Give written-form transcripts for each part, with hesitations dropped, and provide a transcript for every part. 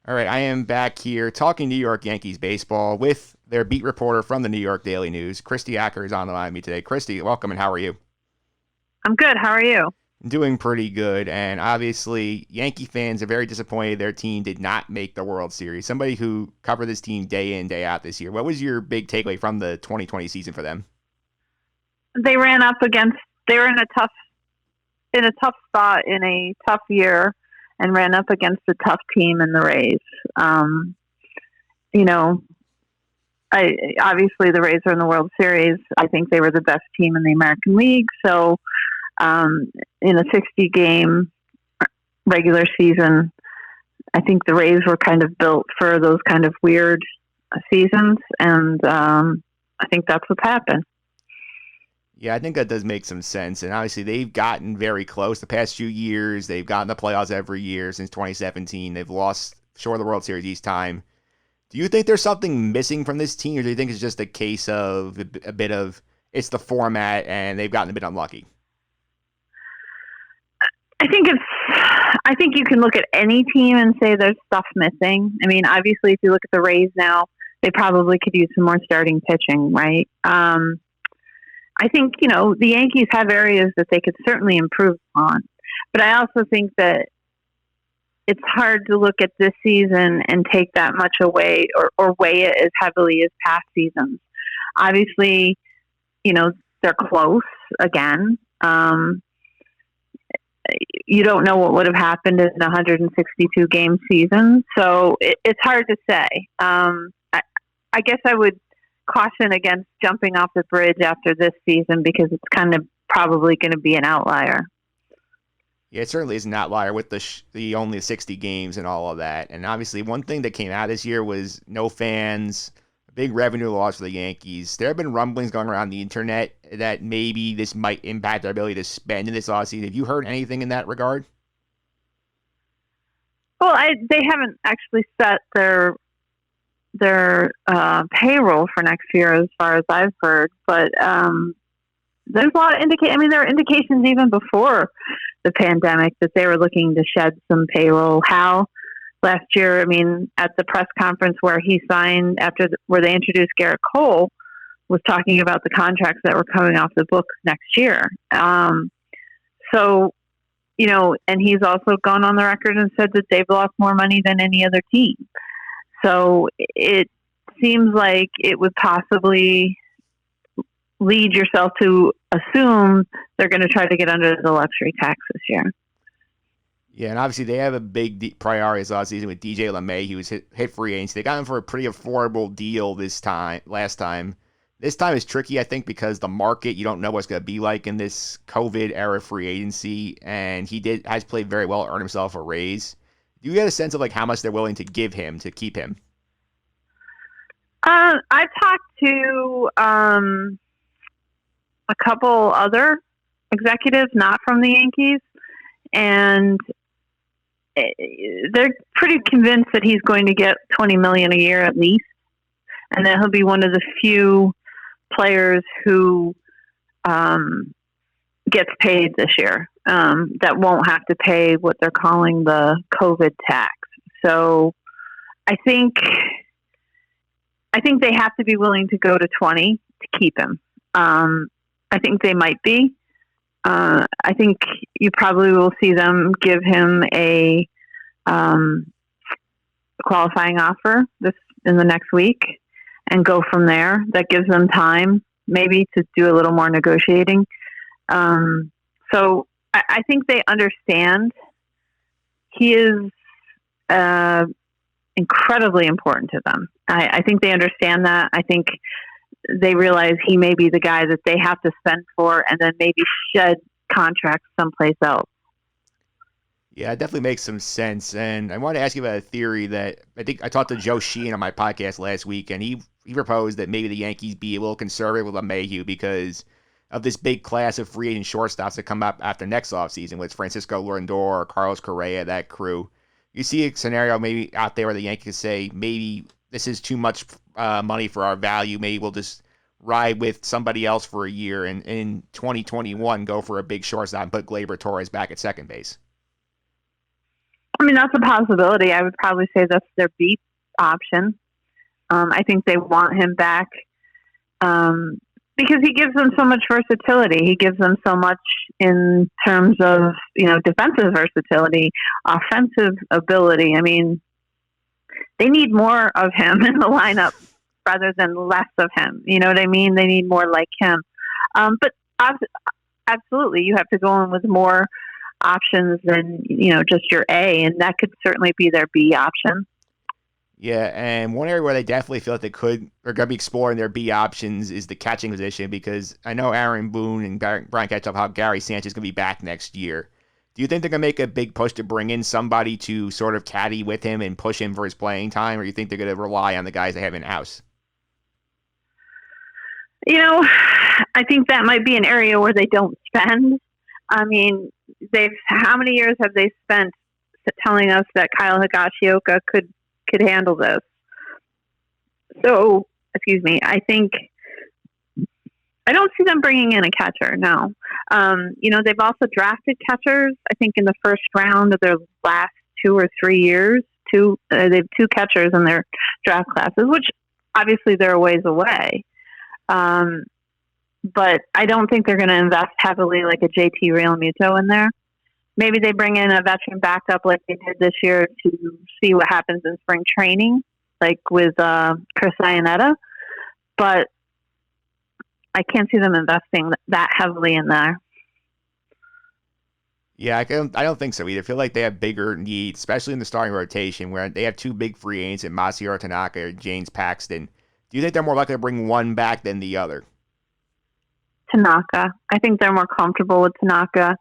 All right, I am back here talking New York Yankees baseball with their beat reporter from the New York Daily News. Kristie Ackert is on the line with me today. Kristie, welcome, and how are you? I'm good. How are you? Doing pretty good, and obviously, Yankee fans are very disappointed their team did not make the World Series. Somebody who covered this team day in, day out this year. What was your big takeaway from the 2020 season for them? They ran up against. They were in a tough spot in a tough year, and ran up against a tough team in the Rays. Um, you know, I obviously the Rays are in the World Series. I think they were the best team in the American League. So, in a 60-game regular season, I think the Rays were kind of built for those kind of weird seasons, and I think that's what's happened. Yeah, I think that does make some sense. And obviously, they've gotten very close the past few years. They've gotten the playoffs every year since 2017. They've lost short of the World Series each time. Do you think there's something missing from this team, or do you think it's just a case of a bit of it's the format and they've gotten a bit unlucky? I think it's. I think you can look at any team and say there's stuff missing. I mean, obviously, if you look at the Rays now, they probably could use some more starting pitching, right? I think the Yankees have areas that they could certainly improve on, but I also think that it's hard to look at this season and take that much away or weigh it as heavily as past seasons. Obviously, they're close again. You don't know what would have happened in a 162 game season, so it's hard to say. I guess I would caution against jumping off the bridge after this season because it's kind of probably going to be an outlier. Yeah, it certainly is an outlier with the only 60 games and all of that. And obviously, one thing that came out this year was no fans, a big revenue loss for the Yankees. There have been rumblings going around the internet that maybe this might impact their ability to spend in this offseason. Have you heard anything in that regard? Well, they haven't actually set their payroll for next year, as far as I've heard. But there's a lot of I mean, there were indications even before the pandemic that they were looking to shed some payroll. Hal last year, I mean, at the press conference where he signed where they introduced Garrett Cole, was talking about the contracts that were coming off the books next year. So, and he's also gone on the record and said that they've lost more money than any other team. So it seems like it would possibly lead yourself to assume they're going to try to get under the luxury tax this year. Yeah, and obviously they have a big priority this offseason with DJ LeMay. He was hit free agency. They got him for a pretty affordable deal last time. This time is tricky, I think, because the market, you don't know what's going to be like in this COVID era free agency, and he has played very well, earned himself a raise. Do you get a sense of like how much they're willing to give him to keep him? I've talked to a couple other executives, not from the Yankees, and they're pretty convinced that he's going to get $20 million a year at least, and that he'll be one of the few players who gets paid this year that won't have to pay what they're calling the COVID tax. So I think they have to be willing to go to 20 to keep him. I think they might be. I think you probably will see them give him a qualifying offer in the next week and go from there. That gives them time maybe to do a little more negotiating. So I think they understand he is incredibly important to them. I think they understand that. I think they realize he may be the guy that they have to spend for and then maybe shed contracts someplace else. Yeah, it definitely makes some sense. And I want to ask you about a theory that I think I talked to Joe Sheehan on my podcast last week, and he proposed that maybe the Yankees be a little conservative with LeMahieu because of this big class of free agent shortstops that come up after next offseason with Francisco Lindor, Carlos Correa, that crew. You see a scenario maybe out there where the Yankees say maybe this is too much money for our value. Maybe we'll just ride with somebody else for a year and in 2021 go for a big shortstop and put Gleyber Torres back at second base. I mean, that's a possibility. I would probably say that's their B option. I think they want him back because he gives them so much versatility. He gives them so much in terms of, defensive versatility, offensive ability. I mean, they need more of him in the lineup rather than less of him. You know what I mean? They need more like him. But absolutely, you have to go in with more options than, just your A, and that could certainly be their B option. Yeah, and one area where they definitely feel like they are going to be exploring their B options is the catching position, because I know Aaron Boone and Brian Ketchup, how Gary Sanchez is going to be back next year. Do you think they're going to make a big push to bring in somebody to sort of caddy with him and push him for his playing time, or do you think they're going to rely on the guys they have in-house? I think that might be an area where they don't spend. I mean, how many years have they spent telling us that Kyle Higashioka could handle this? So, excuse me, I don't see them bringing in a catcher, no. They've also drafted catchers, I think, in the first round of their last 2 or 3 years. They have 2 catchers in their draft classes, which obviously they're a ways away. But I don't think they're going to invest heavily like a JT Realmuto in there. Maybe they bring in a veteran backup like they did this year to see what happens in spring training, like with Chris Iannetta. But I can't see them investing that heavily in there. Yeah, I don't think so either. I feel like they have bigger needs, especially in the starting rotation, where they have 2 big free agents in Masahiro Tanaka and James Paxton. Do you think they're more likely to bring one back than the other? Tanaka. I think they're more comfortable with Tanaka.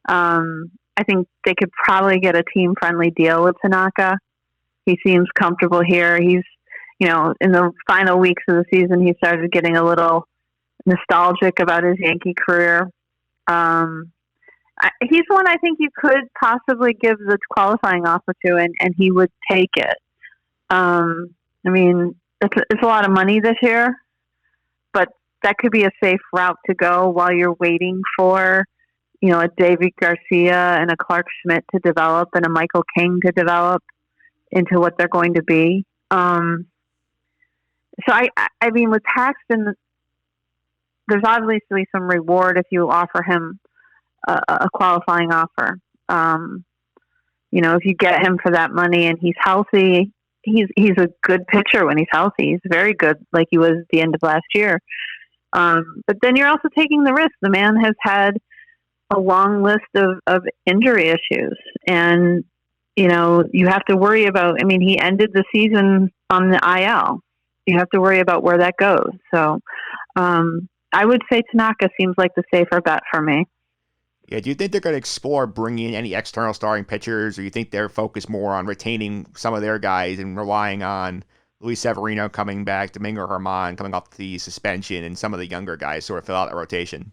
I think they could probably get a team-friendly deal with Tanaka. He seems comfortable here. He's, in the final weeks of the season, he started getting a little nostalgic about his Yankee career. He's one I think you could possibly give the qualifying offer to, and he would take it. I mean, it's a lot of money this year, but that could be a safe route to go while you're waiting for, a David Garcia and a Clark Schmidt to develop and a Michael King to develop into what they're going to be. So I mean, with Paxton, there's obviously some reward if you offer him a qualifying offer. If you get him for that money and he's healthy, he's a good pitcher when he's healthy. He's very good, like he was at the end of last year. But then you're also taking the risk. The man has had a long list of injury issues, and you have to worry about. I mean, he ended the season on the IL. You have to worry about where that goes. So, I would say Tanaka seems like the safer bet for me. Yeah, do you think they're going to explore bringing in any external starting pitchers, or you think they're focused more on retaining some of their guys and relying on Luis Severino coming back, Domingo Germán coming off the suspension, and some of the younger guys sort of fill out the rotation?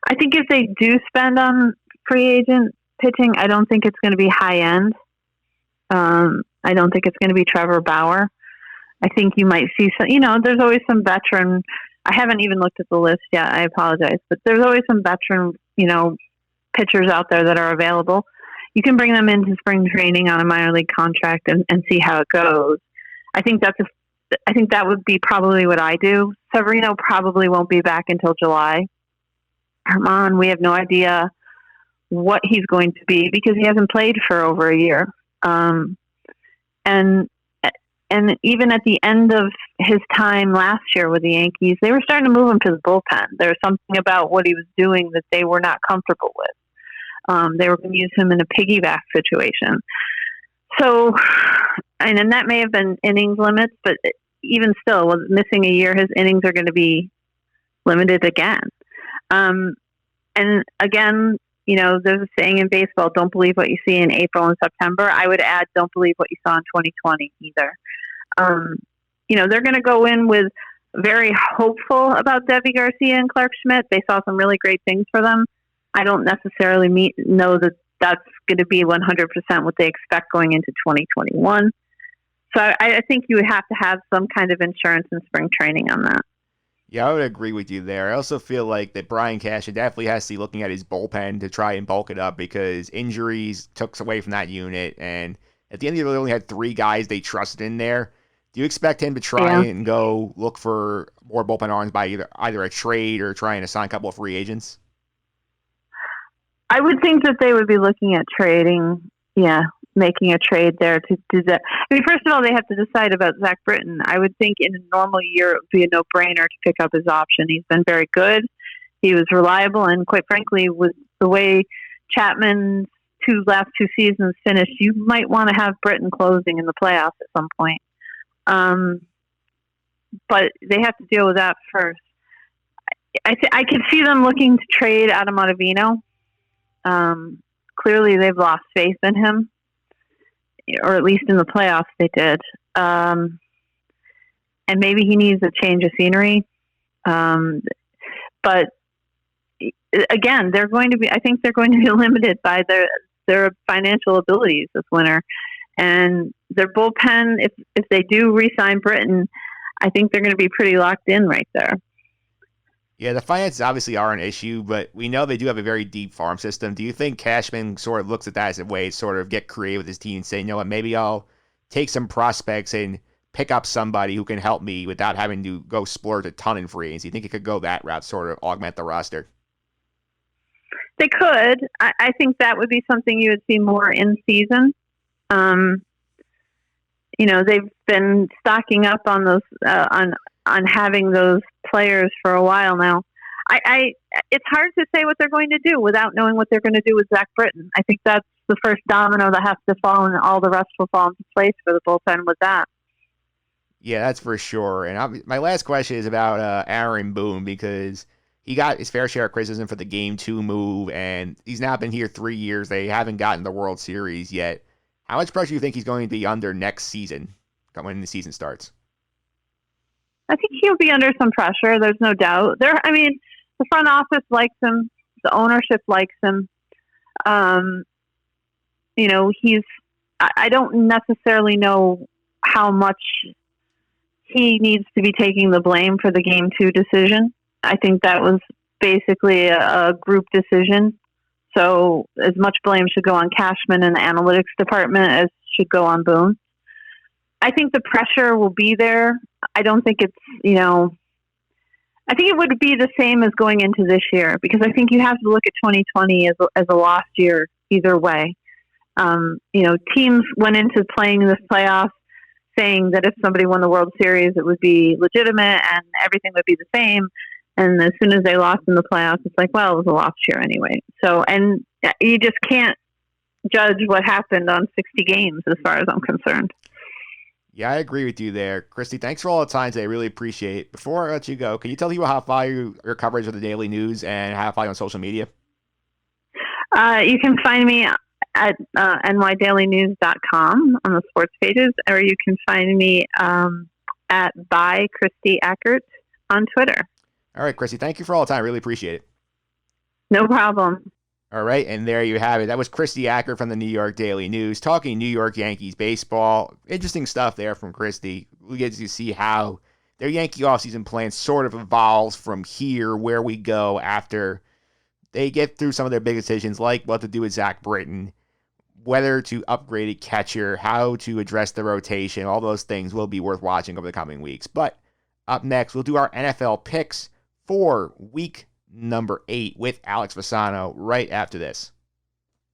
I think if they do spend on free agent pitching, I don't think it's going to be high end. I don't think it's going to be Trevor Bauer. I think you might see some, there's always some veteran. I haven't even looked at the list yet. I apologize, but there's always some veteran, pitchers out there that are available. You can bring them into spring training on a minor league contract and see how it goes. I think that would be probably what I do. Severino probably won't be back until July. Germán, we have no idea what he's going to be because he hasn't played for over a year. And even at the end of his time last year with the Yankees, they were starting to move him to the bullpen. There was something about what he was doing that they were not comfortable with. They were going to use him in a piggyback situation. So, and that may have been innings limits, but even still, with missing a year, his innings are going to be limited again. And again, there's a saying in baseball, don't believe what you see in April and September. I would add, don't believe what you saw in 2020 either. They're going to go in with very hopeful about Debbie Garcia and Clark Schmidt. They saw some really great things for them. I don't necessarily know that that's going to be 100% what they expect going into 2021. So I think you would have to have some kind of insurance in spring training on that. Yeah, I would agree with you there. I also feel like that Brian Cashman definitely has to be looking at his bullpen to try and bulk it up because injuries took away from that unit. And at the end of the year, they only had three guys they trusted in there. Do you expect him to try Yeah. and go look for more bullpen arms by either a trade or trying to sign a couple of free agents? I would think that they would be looking at trading, yeah, making a trade there to do that. I mean, first of all, they have to decide about Zach Britton. I would think in a normal year it would be a no-brainer to pick up his option. He's been very good. He was reliable, and quite frankly, with the way Chapman's last two seasons finished, you might want to have Britton closing in the playoffs at some point. Um, but they have to deal with that first. I could see them looking to trade Adam Ottavino. Clearly, they've lost faith in him, or at least in the playoffs they did. And maybe he needs a change of scenery. But again, they're going to be. I think they're going to be limited by their financial abilities this winter, and their bullpen. If they do re-sign Britton, I think they're going to be pretty locked in right there. Yeah, the finances obviously are an issue, but we know they do have a very deep farm system. Do you think Cashman sort of looks at that as a way to sort of get creative with his team and say, you know what, maybe I'll take some prospects and pick up somebody who can help me without having to go splurge a ton in free agents? Do you think it could go that route, sort of augment the roster? They could. I think that would be something you would see more in season. They've been stocking up on those on having those players for a while now. It's hard to say what they're going to do without knowing what they're going to do with Zach Britton. I think that's the first domino that has to fall, and all the rest will fall into place for the bullpen with that. Yeah, that's for sure. And my last question is about Aaron Boone because he got his fair share of criticism for the Game 2 move, and he's now been here 3 years. They haven't gotten the World Series yet. How much pressure do you think he's going to be under next season when the season starts? I think he'll be under some pressure. There's no doubt. The front office likes him. The ownership likes him. I don't necessarily know how much he needs to be taking the blame for the Game 2 decision. I think that was basically a group decision. So as much blame should go on Cashman and the analytics department as should go on Boone. I think the pressure will be there. I don't think it's, I think it would be the same as going into this year because I think you have to look at 2020 as a lost year either way. Teams went into playing this playoff saying that if somebody won the World Series, it would be legitimate and everything would be the same. And as soon as they lost in the playoffs, it's like, well, it was a lost year anyway. So, and you just can't judge what happened on 60 games as far as I'm concerned. Yeah, I agree with you there. Kristie, thanks for all the time today. I really appreciate it. Before I let you go, can you tell people how to follow your coverage of the Daily News and how to follow you on social media? You can find me at nydailynews.com on the sports pages, or you can find me at by Kristie Ackert on Twitter. All right, Kristie, thank you for all the time. I really appreciate it. No problem. All right, and there you have it. That was Kristie Ackert from the New York Daily News talking New York Yankees baseball. Interesting stuff there from Kristie. We get to see how their Yankee offseason plan sort of evolves from here, where we go after they get through some of their big decisions, like what to do with Zach Britton, whether to upgrade a catcher, how to address the rotation. All those things will be worth watching over the coming weeks. But up next, we'll do our NFL picks for week number 8 with Alex Fasano right after this.